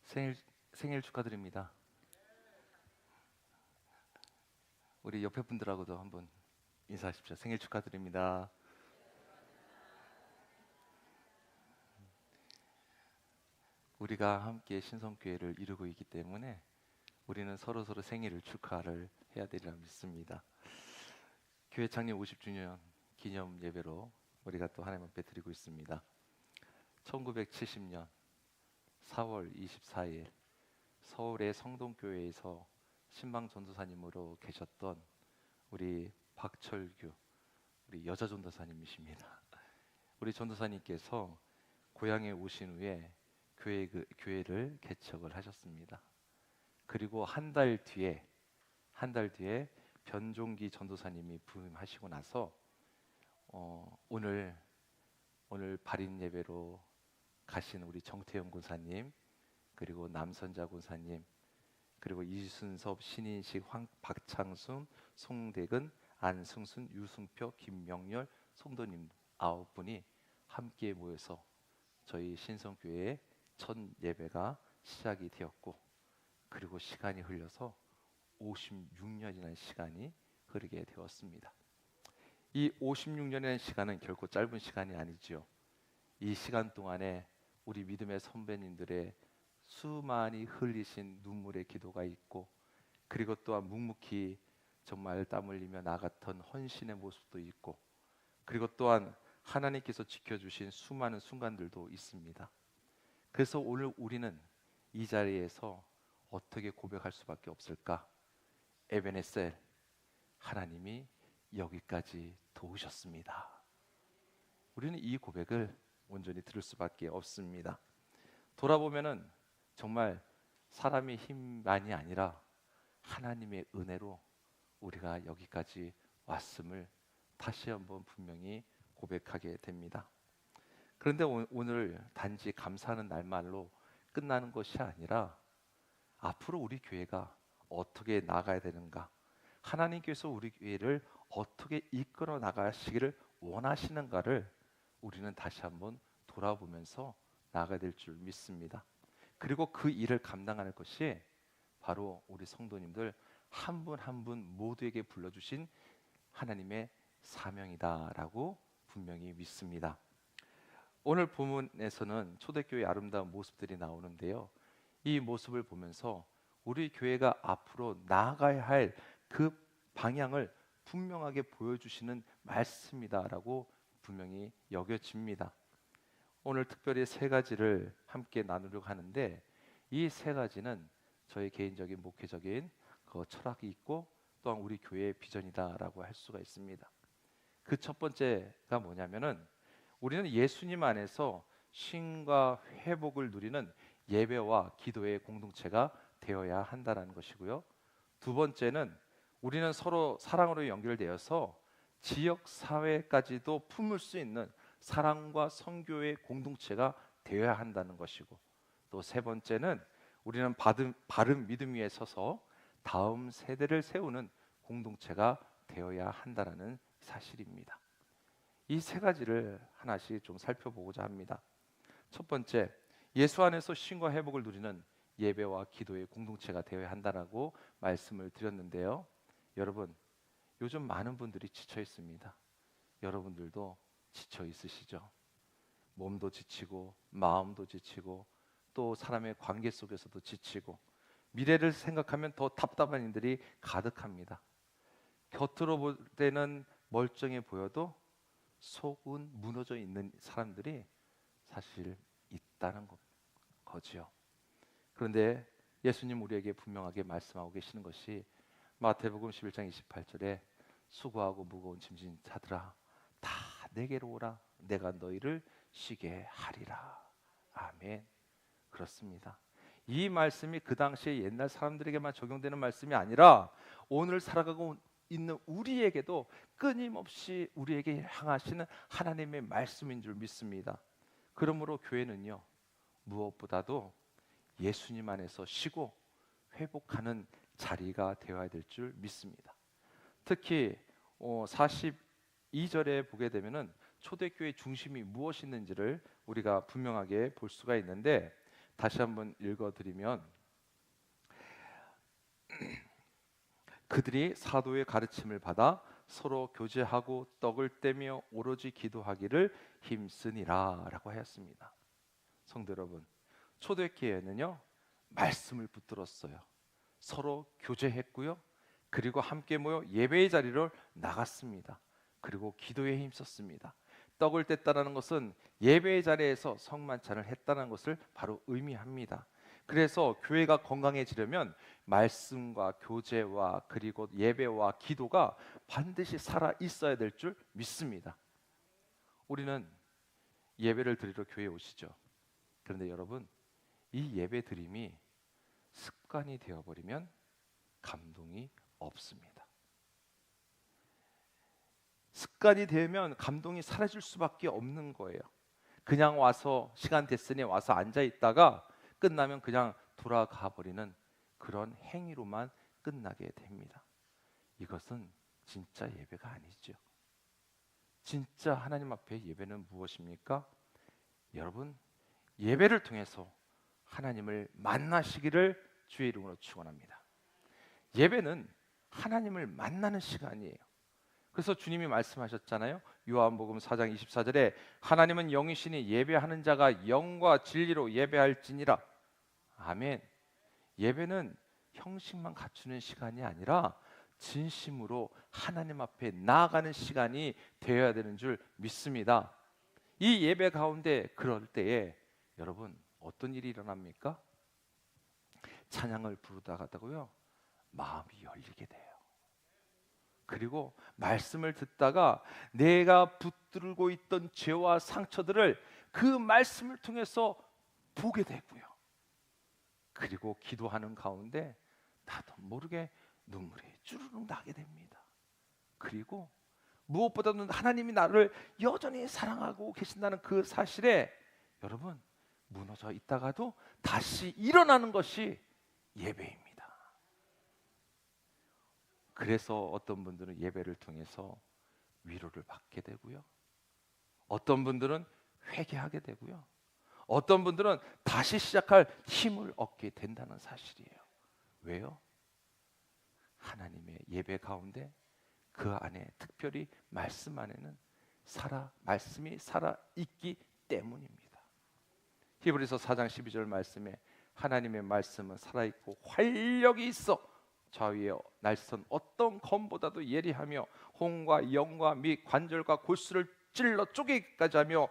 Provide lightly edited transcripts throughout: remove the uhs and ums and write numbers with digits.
생일 생일 축하드립니다. 우리 옆에 분들하고도 한번 인사하십시오. 생일 축하드립니다. 우리가 함께 신성교회를 이루고 있기 때문에 우리는 서로 생일을 축하를 해야 되리라 믿습니다. 교회 창립 50주년 기념 예배로 우리가 또 하나님 앞에 드리고 있습니다. 1970년 4월 24일 서울의 성동교회에서 신방 전도사님으로 계셨던 우리 박철규 우리 여자 전도사님이십니다. 우리 전도사님께서 고향에 오신 후에 교회를 개척을 하셨습니다. 그리고 한 달 뒤에 변종기 전도사님이 부임하시고 나서 오늘 발인 예배로 가신 우리 정태영 권사님, 그리고 남선자 권사님, 그리고 이순섭, 신인식, 박창순, 송대근, 안승순, 유승표, 김명렬 성도님 9분이 함께 모여서 저희 신성교회의 첫 예배가 시작이 되었고, 그리고 시간이 흘러서 56년이라는 시간이 흐르게 되었습니다. 이 56년이라는 시간은 결코 짧은 시간이 아니지요. 이 시간 동안에 우리 믿음의 선배님들의 수많이 흘리신 눈물의 기도가 있고, 그리고 또한 묵묵히 정말 땀 흘리며 나갔던 헌신의 모습도 있고, 그리고 또한 하나님께서 지켜주신 수많은 순간들도 있습니다. 그래서 오늘 우리는 이 자리에서 어떻게 고백할 수밖에 없을까? 에베네셀, 하나님이 여기까지 도우셨습니다. 우리는 이 고백을 온전히 들을 수밖에 없습니다. 돌아보면은 정말 사람의 힘만이 아니라 하나님의 은혜로 우리가 여기까지 왔음을 다시 한번 분명히 고백하게 됩니다. 그런데 오늘 단지 감사하는 날말로 끝나는 것이 아니라 앞으로 우리 교회가 어떻게 나가야 되는가, 하나님께서 우리 교회를 어떻게 이끌어 나가시기를 원하시는가를 우리는 다시 한번 돌아보면서 나가야 될 줄 믿습니다. 그리고 그 일을 감당하는 것이 바로 우리 성도님들 한 분 한 분 모두에게 불러주신 하나님의 사명이다라고 분명히 믿습니다. 오늘 본문에서는 초대교회의 아름다운 모습들이 나오는데요, 이 모습을 보면서 우리 교회가 앞으로 나아가야 할 그 방향을 분명하게 보여주시는 말씀이다라고 분명히 여겨집니다. 오늘 특별히 세 가지를 함께 나누려고 하는데, 이 세 가지는 저희 개인적인 목회적인 그 철학이 있고 또한 우리 교회의 비전이다라고 할 수가 있습니다. 그 첫 번째가 뭐냐면은 우리는 예수님 안에서 쉼과 회복을 누리는 예배와 기도의 공동체가 되어야 한다는 것이고요. 두 번째는 우리는 서로 사랑으로 연결되어서 지역 사회까지도 품을 수 있는 사랑과 선교의 공동체가 되어야 한다는 것이고, 또 세 번째는 우리는 바른 믿음 위에 서서 다음 세대를 세우는 공동체가 되어야 한다는 사실입니다. 이 세 가지를 하나씩 좀 살펴보고자 합니다. 첫 번째, 예수 안에서 쉼과 회복을 누리는 예배와 기도의 공동체가 되어야 한다라고 말씀을 드렸는데요. 여러분, 요즘 많은 분들이 지쳐 있습니다. 여러분들도 지쳐 있으시죠? 몸도 지치고 마음도 지치고 또 사람의 관계 속에서도 지치고 미래를 생각하면 더 답답한 일들이 가득합니다. 겉으로 볼 때는 멀쩡해 보여도 속은 무너져 있는 사람들이 사실 있다는 거지요. 그런데 예수님 우리에게 분명하게 말씀하고 계시는 것이 마태복음 11장 28절에 수고하고 무거운 짐진 자들아 다 내게로 오라 내가 너희를 쉬게 하리라. 아멘. 그렇습니다. 이 말씀이 그 당시에 옛날 사람들에게만 적용되는 말씀이 아니라 오늘 살아가고 있는 우리에게도 끊임없이 우리에게 향하시는 하나님의 말씀인 줄 믿습니다. 그러므로 교회는요, 무엇보다도 예수님 안에서 쉬고 회복하는 자리가 되어야 될 줄 믿습니다. 특히 42절에 보게 되면은 초대교회의 중심이 무엇이 있는지를 우리가 분명하게 볼 수가 있는데, 다시 한번 읽어드리면, 그들이 사도의 가르침을 받아 서로 교제하고 떡을 떼며 오로지 기도하기를 힘쓰니라 라고 하였습니다. 성도 여러분, 초대교회는요 말씀을 붙들었어요. 서로 교제했고요, 그리고 함께 모여 예배의 자리로 나갔습니다. 그리고 기도에 힘썼습니다. 떡을 뗐다는 것은 예배의 자리에서 성만찬을 했다는 것을 바로 의미합니다. 그래서 교회가 건강해지려면 말씀과 교제와 그리고 예배와 기도가 반드시 살아 있어야 될 줄 믿습니다. 우리는 예배를 드리러 교회에 오시죠. 그런데 여러분, 이 예배 드림이 습관이 되어버리면 감동이 없습니다. 습관이 되면 감동이 사라질 수밖에 없는 거예요. 그냥 와서 시간 됐으니 와서 앉아 있다가 끝나면 그냥 돌아가 버리는 그런 행위로만 끝나게 됩니다. 이것은 진짜 예배가 아니죠. 진짜 하나님 앞에 예배는 무엇입니까? 여러분, 예배를 통해서 하나님을 만나시기를 주의 이름으로 축원합니다. 예배는 하나님을 만나는 시간이에요. 그래서 주님이 말씀하셨잖아요. 요한복음 4장 24절에 하나님은 영이시니 예배하는 자가 영과 진리로 예배할지니라. 아멘. 예배는 형식만 갖추는 시간이 아니라 진심으로 하나님 앞에 나아가는 시간이 되어야 되는 줄 믿습니다. 이 예배 가운데 그럴 때에 여러분 어떤 일이 일어납니까? 찬양을 부르다가도요 마음이 열리게 돼요. 그리고 말씀을 듣다가 내가 붙들고 있던 죄와 상처들을 그 말씀을 통해서 보게 되고요. 그리고 기도하는 가운데 나도 모르게 눈물이 주르륵 나게 됩니다. 그리고 무엇보다도 하나님이 나를 여전히 사랑하고 계신다는 그 사실에 여러분 무너져 있다가도 다시 일어나는 것이 예배입니다. 그래서 어떤 분들은 예배를 통해서 위로를 받게 되고요, 어떤 분들은 회개하게 되고요, 어떤 분들은 다시 시작할 힘을 얻게 된다는 사실이에요. 왜요? 하나님의 예배 가운데 그 안에 특별히 말씀 안에는 말씀이 살아 있기 때문입니다. 히브리서 4장 12절 말씀에 하나님의 말씀은 살아 있고 활력이 있어 좌위에 날선 어떤 검보다도 예리하며 혼과 영과 및 관절과 골수를 찔러 쪼개기까지 하며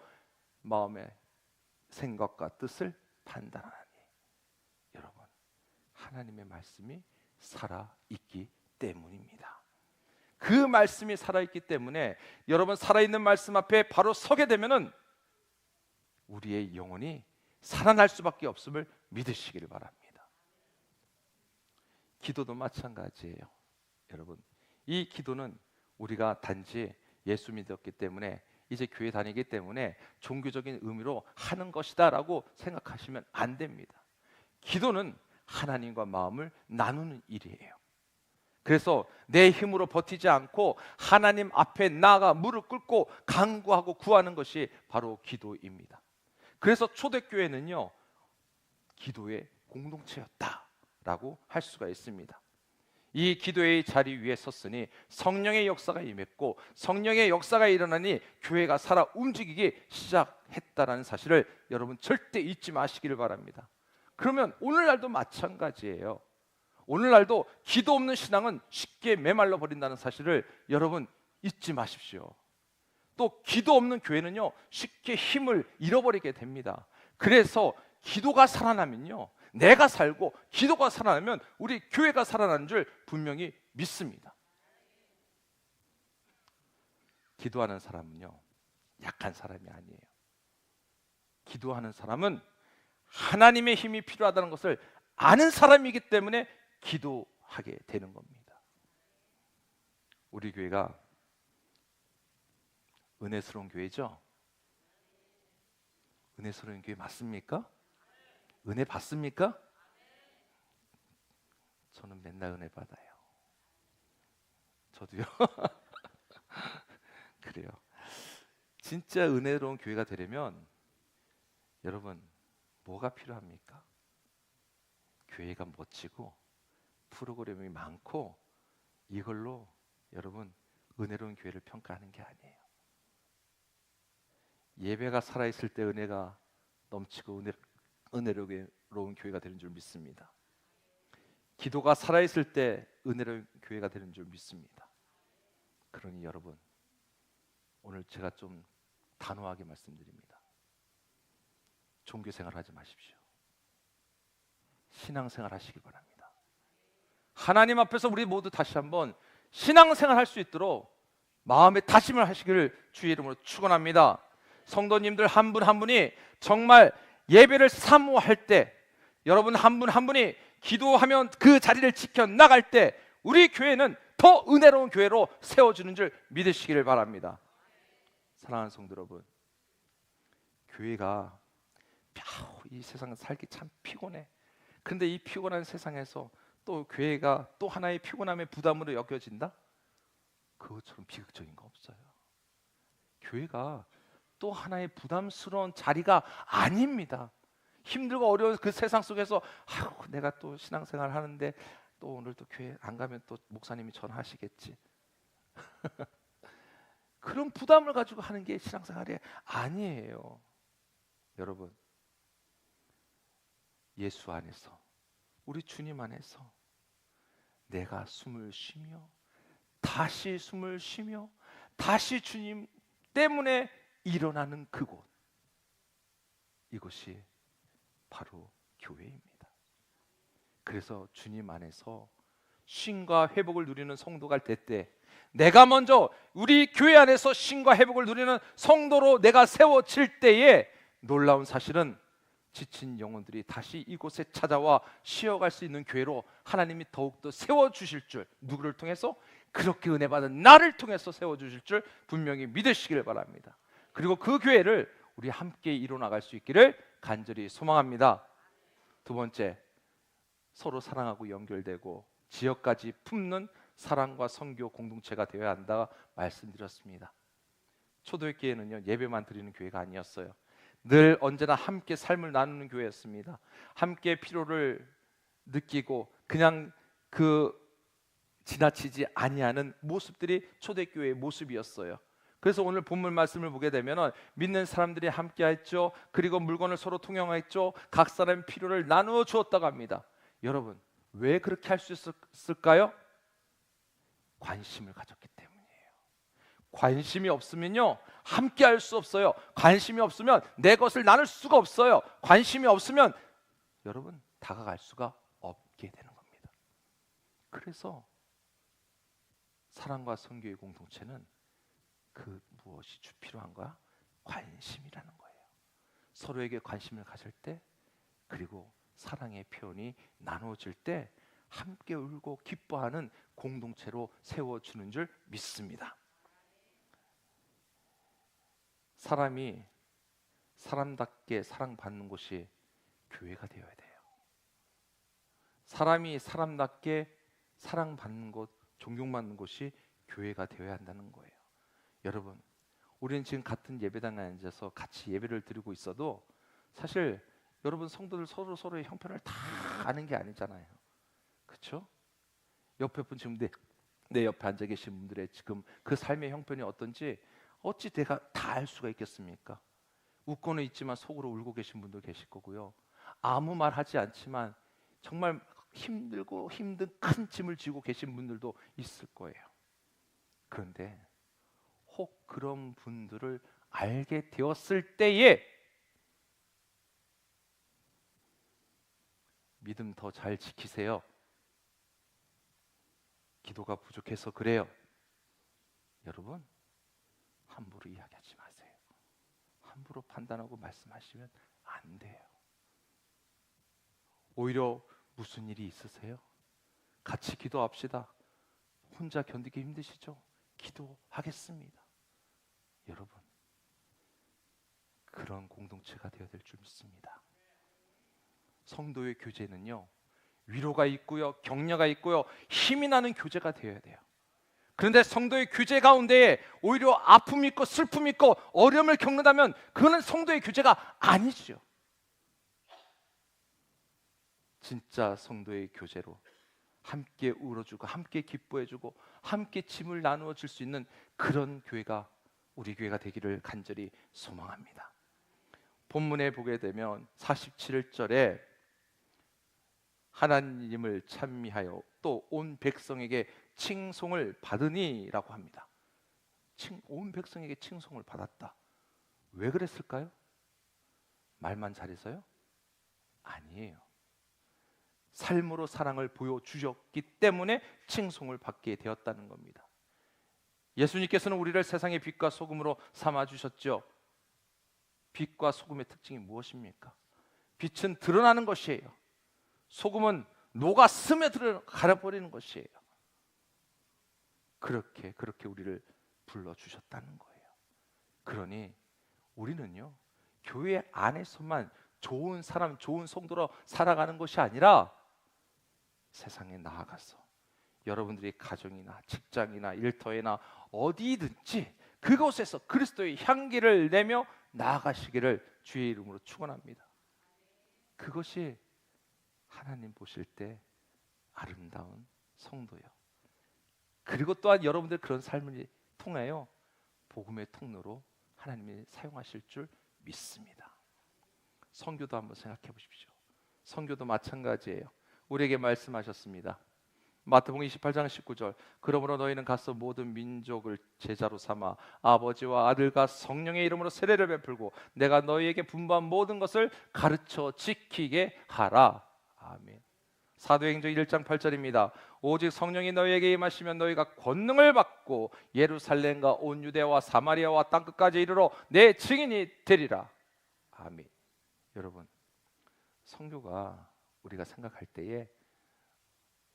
마음의 생각과 뜻을 판단하니. 여러분, 하나님의 말씀이 살아 있기 때문입니다. 그 말씀이 살아 있기 때문에 여러분 살아있는 말씀 앞에 바로 서게 되면은 우리의 영혼이 살아날 수밖에 없음을 믿으시기를 바랍니다. 기도도 마찬가지예요. 여러분, 이 기도는 우리가 단지 예수 믿었기 때문에 이제 교회 다니기 때문에 종교적인 의미로 하는 것이다 라고 생각하시면 안 됩니다. 기도는 하나님과 마음을 나누는 일이에요. 그래서 내 힘으로 버티지 않고 하나님 앞에 나아가 무릎 꿇고 간구하고 구하는 것이 바로 기도입니다. 그래서 초대교회는요 기도의 공동체였다라고 할 수가 있습니다. 이 기도의 자리 위에 섰으니 성령의 역사가 임했고 성령의 역사가 일어나니 교회가 살아 움직이기 시작했다라는 사실을 여러분 절대 잊지 마시기를 바랍니다. 그러면 오늘날도 마찬가지예요. 오늘날도 기도 없는 신앙은 쉽게 메말라 버린다는 사실을 여러분 잊지 마십시오. 또 기도 없는 교회는요 쉽게 힘을 잃어버리게 됩니다. 그래서 기도가 살아나면요 내가 살고 기도가 살아나면 우리 교회가 살아나는 줄 분명히 믿습니다. 기도하는 사람은요 약한 사람이 아니에요. 기도하는 사람은 하나님의 힘이 필요하다는 것을 아는 사람이기 때문에 기도하게 되는 겁니다. 우리 교회가 은혜스러운 교회죠? 은혜스러운 교회 맞습니까? 은혜 받습니까? 저는 맨날 은혜 받아요. 저도요. 그래요. 진짜 은혜로운 교회가 되려면 여러분 뭐가 필요합니까? 교회가 멋지고 프로그램이 많고 이걸로 여러분 은혜로운 교회를 평가하는 게 아니에요. 예배가 살아있을 때 은혜가 넘치고 은혜로운 교회가 되는 줄 믿습니다. 기도가 살아있을 때 은혜로운 교회가 되는 줄 믿습니다. 그러니 여러분, 오늘 제가 좀 단호하게 말씀드립니다. 종교생활 하지 마십시오. 신앙생활 하시기 바랍니다. 하나님 앞에서 우리 모두 다시 한번 신앙생활 할 수 있도록 마음의 다짐을 하시기를 주의 이름으로 축원합니다. 성도님들 한 분 한 분이 정말 예배를 사모할 때, 여러분 한 분 한 분이 기도하면 그 자리를 지켜나갈 때 우리 교회는 더 은혜로운 교회로 세워지는 줄 믿으시기를 바랍니다. 사랑하는 성도 여러분, 교회가 이 세상 살기 참 피곤해. 그런데 이 피곤한 세상에서 또 교회가 또 하나의 피곤함의 부담으로 여겨진다? 그것처럼 비극적인 거 없어요. 교회가 또 하나의 부담스러운 자리가 아닙니다. 힘들고 어려운 그 세상 속에서 내가 또 신앙생활 하는데 또 오늘 또 교회 안 가면 또 목사님이 전화하시겠지. 그런 부담을 가지고 하는 게 신앙생활이 아니에요. 여러분, 예수 안에서, 우리 주님 안에서 내가 숨을 쉬며 다시 숨을 쉬며 다시 주님 때문에 일어나는 그곳, 이것이 바로 교회입니다. 그래서 주님 안에서 쉼과 회복을 누리는 성도가 될 때, 내가 먼저 우리 교회 안에서 쉼과 회복을 누리는 성도로 내가 세워질 때에 놀라운 사실은 지친 영혼들이 다시 이곳에 찾아와 쉬어갈 수 있는 교회로 하나님이 더욱더 세워주실 줄, 누구를 통해서? 그렇게 은혜받은 나를 통해서 세워주실 줄 분명히 믿으시기를 바랍니다. 그리고 그 교회를 우리 함께 이뤄나갈 수 있기를 간절히 소망합니다. 두 번째, 서로 사랑하고 연결되고 지역까지 품는 사랑과 선교 공동체가 되어야 한다 말씀드렸습니다. 초대교회는요, 예배만 드리는 교회가 아니었어요. 늘 언제나 함께 삶을 나누는 교회였습니다. 함께 필요를 느끼고 그냥 지나치지 아니하는 모습들이 초대교회의 모습이었어요. 그래서 오늘 본문 말씀을 보게 되면 믿는 사람들이 함께 했죠. 그리고 물건을 서로 통용했죠. 각 사람의 필요를 나누어 주었다고 합니다. 여러분, 왜 그렇게 할 수 있었을까요? 관심을 가졌기 때문이에요. 관심이 없으면요, 함께 할 수 없어요. 관심이 없으면 내 것을 나눌 수가 없어요. 관심이 없으면 여러분 다가갈 수가 없게 되는 겁니다. 그래서 사랑과 선교의 공동체는 그 무엇이 필요한 거야? 관심이라는 거예요. 서로에게 관심을 가질 때, 그리고 사랑의 표현이 나눠질 때 함께 울고 기뻐하는 공동체로 세워주는 줄 믿습니다. 사람이 사람답게 사랑받는 곳이 교회가 되어야 돼요. 사람이 사람답게 사랑받는 곳, 존경받는 곳이 교회가 되어야 한다는 거예요. 여러분, 우리는 지금 같은 예배당에 앉아서 같이 예배를 드리고 있어도 사실 여러분 성도들 서로의 형편을 다 아는 게 아니잖아요. 그렇죠? 옆에 분, 지금 내 옆에 앉아 계신 분들의 지금 그 삶의 형편이 어떤지 어찌 내가 다 알 수가 있겠습니까? 웃고는 있지만 속으로 울고 계신 분도 계실 거고요. 아무 말 하지 않지만 정말 힘들고 힘든 큰 짐을 지고 계신 분들도 있을 거예요. 그런데 혹 그런 분들을 알게 되었을 때에 믿음 더 잘 지키세요. 기도가 부족해서 그래요. 여러분, 함부로 이야기하지 마세요. 함부로 판단하고 말씀하시면 안 돼요. 오히려 무슨 일이 있으세요? 같이 기도합시다. 혼자 견디기 힘드시죠? 기도하겠습니다. 여러분, 그런 공동체가 되어야 될 줄 믿습니다. 성도의 교제는요, 위로가 있고요, 격려가 있고요, 힘이 나는 교제가 되어야 돼요. 그런데 성도의 교제 가운데 오히려 아픔이 있고 슬픔이 있고 어려움을 겪는다면 그거는 성도의 교제가 아니죠. 진짜 성도의 교제로 함께 울어주고 함께 기뻐해주고 함께 짐을 나누어 줄 수 있는 그런 교회가 우리 교회가 되기를 간절히 소망합니다. 본문에 보게 되면 47절에 하나님을 찬미하여 또 온 백성에게 칭송을 받으니라고 합니다. 온 백성에게 칭송을 받았다. 왜 그랬을까요? 말만 잘해서요? 아니에요. 삶으로 사랑을 보여주셨기 때문에 칭송을 받게 되었다는 겁니다. 예수님께서는 우리를 세상의 빛과 소금으로 삼아주셨죠. 빛과 소금의 특징이 무엇입니까? 빛은 드러나는 것이에요. 소금은 녹아 스며들어 가려버리는 것이에요. 그렇게 우리를 불러주셨다는 거예요. 그러니 우리는요, 교회 안에서만 좋은 사람, 좋은 성도로 살아가는 것이 아니라 세상에 나아가서 여러분들이 가정이나 직장이나 일터에나 어디든지 그곳에서 그리스도의 향기를 내며 나아가시기를 주의 이름으로 축원합니다. 그것이 하나님 보실 때 아름다운 성도요. 그리고 또한 여러분들 그런 삶을 통하여 복음의 통로로 하나님이 사용하실 줄 믿습니다. 선교도 한번 생각해 보십시오. 선교도 마찬가지예요. 우리에게 말씀하셨습니다. 마태복음 28장 19절 그러므로 너희는 가서 모든 민족을 제자로 삼아 아버지와 아들과 성령의 이름으로 세례를 베풀고 내가 너희에게 분부한 모든 것을 가르쳐 지키게 하라. 아멘. 사도행전 1장 8절입니다. 오직 성령이 너희에게 임하시면 너희가 권능을 받고 예루살렘과 온 유대와 사마리아와 땅끝까지 이르러 내 증인이 되리라. 아멘. 여러분, 선교가 우리가 생각할 때에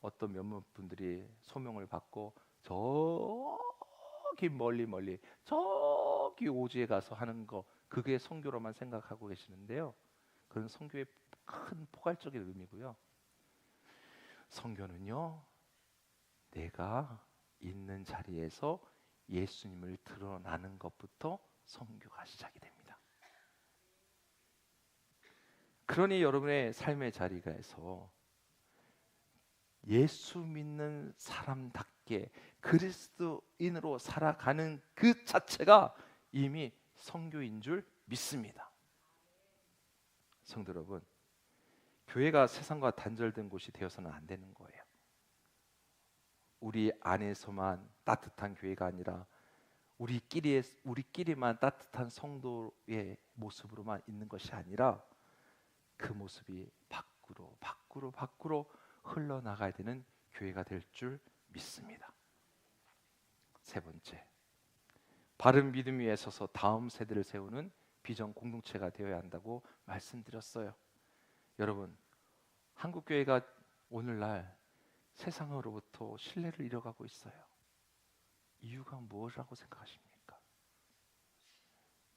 어떤 몇몇 분들이 소명을 받고 저기 멀리 저기 오지에 가서 하는 거, 그게 선교로만 생각하고 계시는데요, 그건 선교의 큰 포괄적인 의미고요. 선교는요, 내가 있는 자리에서 예수님을 드러나는 것부터 선교가 시작이 됩니다. 그러니 여러분의 삶의 자리에서 예수 믿는 사람답게 그리스도인으로 살아가는 그 자체가 이미 선교인 줄 믿습니다. 성도 여러분, 교회가 세상과 단절된 곳이 되어서는 안 되는 거예요. 우리 안에서만 따뜻한 교회가 아니라 우리끼리만 따뜻한 성도의 모습으로만 있는 것이 아니라 그 모습이 밖으로 흘러나가야 되는 교회가 될 줄 믿습니다. 세 번째, 바른 믿음 위에 서서 다음 세대를 세우는 비전 공동체가 되어야 한다고 말씀드렸어요. 여러분, 한국 교회가 오늘날 세상으로부터 신뢰를 잃어가고 있어요. 이유가 무엇이라고 생각하십니까?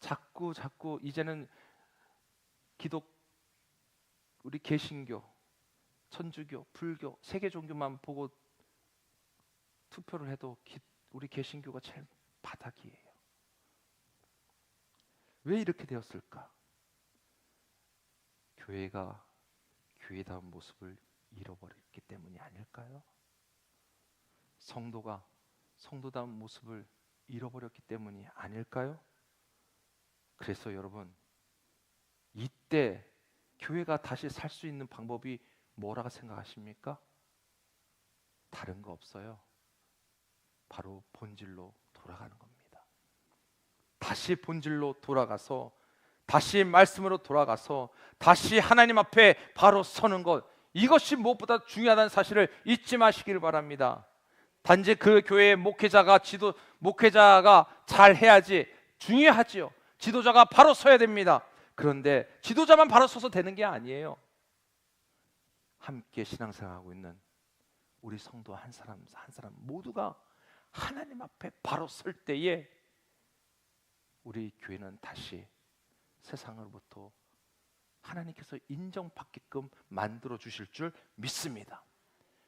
자꾸 이제는 우리 개신교, 천주교, 불교, 세계 종교만 보고 투표를 해도 우리 개신교가 제일 바닥이에요. 왜 이렇게 되었을까? 교회가 교회다운 모습을 잃어버렸기 때문이 아닐까요? 성도가 성도다운 모습을 잃어버렸기 때문이 아닐까요? 그래서 여러분, 이때 교회가 다시 살 수 있는 방법이 뭐라고 생각하십니까? 다른 거 없어요. 바로 본질로 돌아가는 겁니다. 다시 본질로 돌아가서, 다시 말씀으로 돌아가서, 다시 하나님 앞에 바로 서는 것, 이것이 무엇보다 중요하다는 사실을 잊지 마시길 바랍니다. 단지 그 교회의 목회자가 잘 해야지, 중요하지요. 지도자가 바로 서야 됩니다. 그런데 지도자만 바로 서서 되는 게 아니에요. 함께 신앙생활하고 있는 우리 성도 한 사람 모두가 하나님 앞에 바로 설 때에 우리 교회는 다시 세상으로부터 하나님께서 인정받게끔 만들어 주실 줄 믿습니다.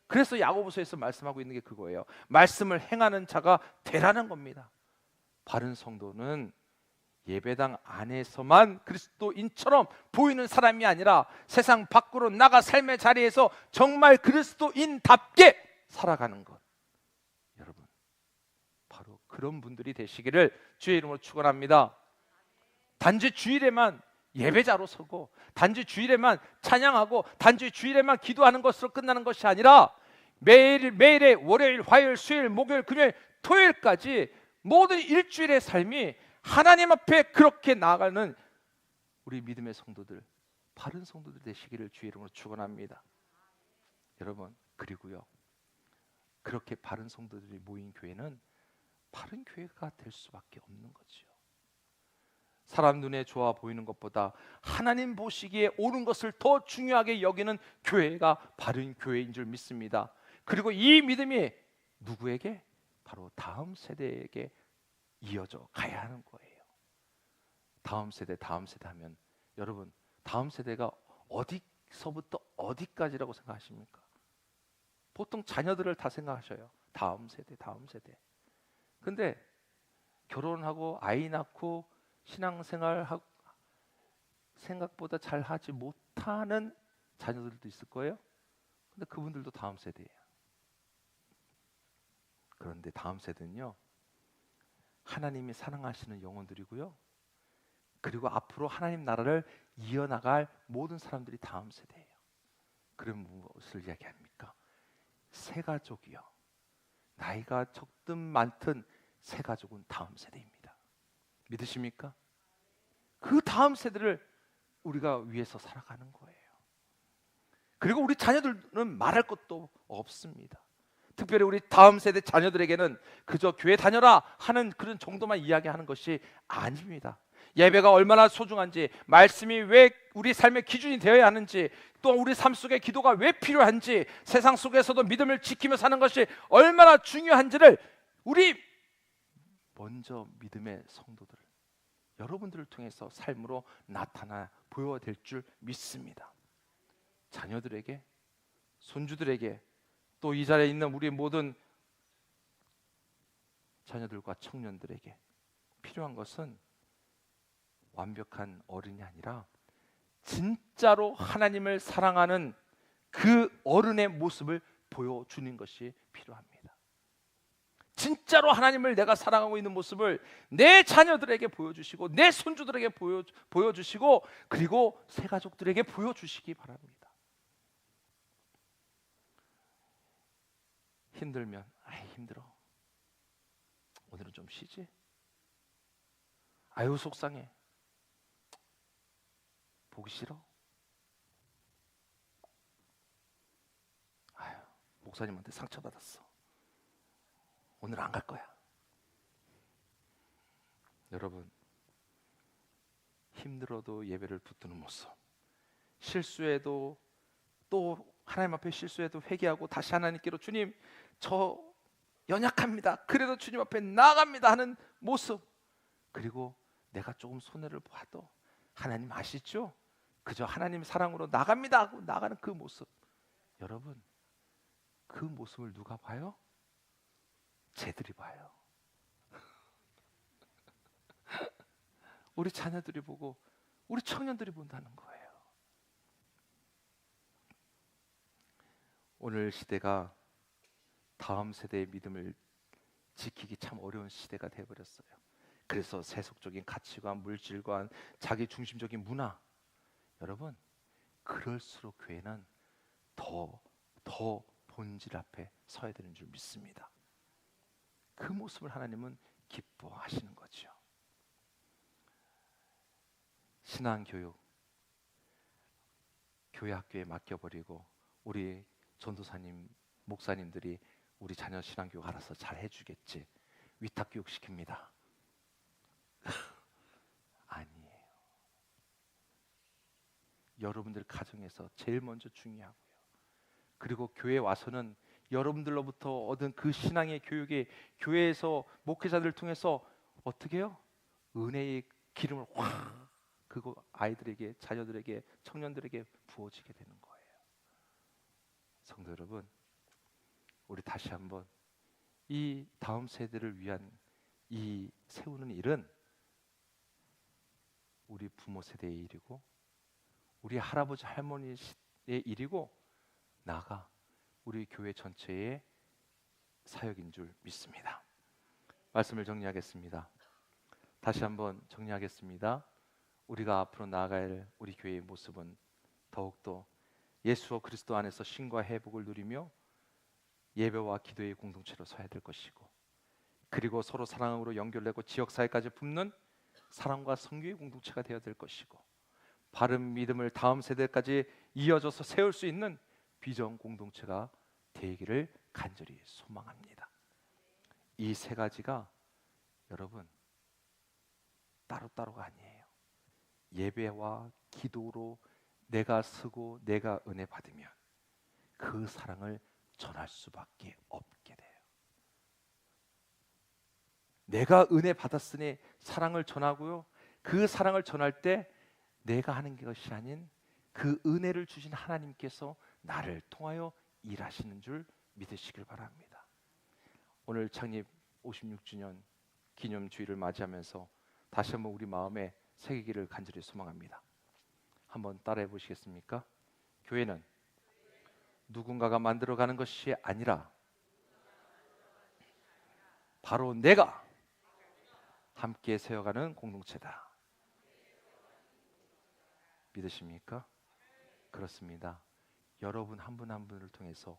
그래서 야고보서에서 말씀하고 있는 게 그거예요. 말씀을 행하는 자가 되라는 겁니다. 바른 성도는 예배당 안에서만 그리스도인처럼 보이는 사람이 아니라 세상 밖으로 나가 삶의 자리에서 정말 그리스도인답게 살아가는 것, 여러분 바로 그런 분들이 되시기를 주의 이름으로 축원합니다. 단지 주일에만 예배자로 서고 단지 주일에만 찬양하고 단지 주일에만 기도하는 것으로 끝나는 것이 아니라 매일의 월요일, 화요일, 수요일, 목요일, 금요일, 토요일까지 모든 일주일의 삶이 하나님 앞에 그렇게 나아가는 우리 믿음의 성도들, 바른 성도들 되시기를 주의 이름으로 축원합니다. 여러분, 그리고요, 그렇게 바른 성도들이 모인 교회는 바른 교회가 될 수밖에 없는 거지요. 사람 눈에 좋아 보이는 것보다 하나님 보시기에 옳은 것을 더 중요하게 여기는 교회가 바른 교회인 줄 믿습니다. 그리고 이 믿음이 누구에게? 바로 다음 세대에게 이어져 가야 하는 거예요. 다음 세대 하면 여러분, 다음 세대가 어디서부터 어디까지라고 생각하십니까? 보통 자녀들을 다 생각하셔요. 다음 세대. 근데 결혼하고 아이 낳고 신앙생활하고 생각보다 잘 하지 못하는 자녀들도 있을 거예요. 근데 그분들도 다음 세대예요. 그런데 다음 세대는요, 하나님이 사랑하시는 영혼들이고요, 그리고 앞으로 하나님 나라를 이어나갈 모든 사람들이 다음 세대예요. 그럼 무엇을 이야기합니까? 새 가족이요, 나이가 적든 많든 새 가족은 다음 세대입니다. 믿으십니까? 그 다음 세대를 우리가 위해서 살아가는 거예요. 그리고 우리 자녀들은 말할 것도 없습니다. 특별히 우리 다음 세대 자녀들에게는 그저 교회 다녀라 하는 그런 정도만 이야기하는 것이 아닙니다. 예배가 얼마나 소중한지, 말씀이 왜 우리 삶의 기준이 되어야 하는지, 또 우리 삶 속에 기도가 왜 필요한지, 세상 속에서도 믿음을 지키며 사는 것이 얼마나 중요한지를 우리 먼저 믿음의 성도들, 여러분들을 통해서 삶으로 나타나 보여될 줄 믿습니다. 자녀들에게, 손주들에게, 또 이 자리에 있는 우리 모든 자녀들과 청년들에게 필요한 것은 완벽한 어른이 아니라 진짜로 하나님을 사랑하는 그 어른의 모습을 보여주는 것이 필요합니다. 진짜로 하나님을 내가 사랑하고 있는 모습을 내 자녀들에게 보여주시고 내 손주들에게 보여주시고 그리고 새 가족들에게 보여주시기 바랍니다. 힘들면 힘들어, 오늘은 좀 쉬지, 아유 속상해, 보기 싫어, 아유 목사님한테 상처받았어, 오늘 안 갈 거야. 여러분, 힘들어도 예배를 붙드는 모습, 실수해도 또 하나님 앞에 실수해도 회개하고 다시 하나님께로 주님 저 연약합니다, 그래도 주님 앞에 나아갑니다 하는 모습, 그리고 내가 조금 손해를 봐도 하나님 아시죠? 그저 하나님 사랑으로 나갑니다 하고 나가는 그 모습, 여러분 그 모습을 누가 봐요? 쟤들이 봐요. 우리 자녀들이 보고 우리 청년들이 본다는 거예요. 오늘 시대가 다음 세대의 믿음을 지키기 참 어려운 시대가 되어버렸어요. 그래서 세속적인 가치관, 물질관, 자기 중심적인 문화, 여러분 그럴수록 교회는 더 본질 앞에 서야 되는 줄 믿습니다. 그 모습을 하나님은 기뻐하시는 거죠. 신앙교육, 교회 학교에 맡겨버리고 우리 전도사님, 목사님들이 우리 자녀 신앙교육 알아서 잘 해주겠지, 위탁교육 시킵니다. 아니에요. 여러분들 가정에서 제일 먼저 중요하고요. 그리고 교회 와서는 여러분들로부터 얻은 그 신앙의 교육이 교회에서 목회자들을 통해서 어떻게 해요? 은혜의 기름을 확 그거 아이들에게, 자녀들에게, 청년들에게 부어지게 되는 거예요. 성도 여러분, 우리 다시 한번 이 다음 세대를 위한 이 세우는 일은 우리 부모 세대의 일이고 우리 할아버지 할머니의 일이고 나아가 우리 교회 전체의 사역인 줄 믿습니다. 말씀을 정리하겠습니다. 다시 한번 정리하겠습니다. 우리가 앞으로 나아갈 우리 교회의 모습은 더욱더 예수와 그리스도 안에서 신과 회복을 누리며 예배와 기도의 공동체로 서야 될 것이고, 그리고 서로 사랑으로 연결되고 지역사회까지 붓는 사랑과 성교의 공동체가 되어야 될 것이고, 바른 믿음을 다음 세대까지 이어져서 세울 수 있는 비전 공동체가 되기를 간절히 소망합니다. 이 세 가지가 여러분 따로따로가 아니에요. 예배와 기도로 내가 쓰고 내가 은혜 받으면 그 사랑을 전할 수밖에 없게 돼요. 내가 은혜 받았으니 사랑을 전하고요, 그 사랑을 전할 때 내가 하는 것이 아닌 그 은혜를 주신 하나님께서 나를 통하여 일하시는 줄 믿으시길 바랍니다. 오늘 창립 56주년 기념주일을 맞이하면서 다시 한번 우리 마음에 새기기를 간절히 소망합니다. 한번 따라해 보시겠습니까? 교회는 누군가가 만들어가는 것이 아니라 바로 내가 함께 세워가는 공동체다. 믿으십니까? 그렇습니다. 여러분 한 분 한 분을 통해서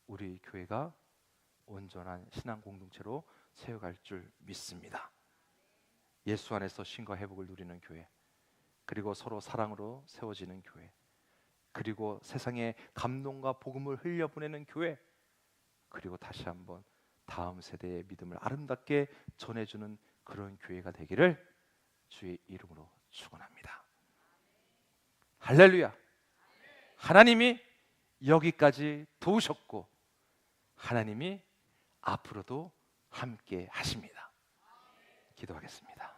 우리 교회가 온전한 신앙 공동체로 세워갈 줄 믿습니다. 예수 안에서 신과 회복을 누리는 교회, 그리고 서로 사랑으로 세워지는 교회, 그리고 세상에 감동과 복음을 흘려보내는 교회, 그리고 다시 한번 다음 세대의 믿음을 아름답게 전해주는 그런 교회가 되기를 주의 이름으로 축원합니다. 할렐루야. 하나님이 여기까지 도우셨고 하나님이 앞으로도 함께 하십니다. 기도하겠습니다.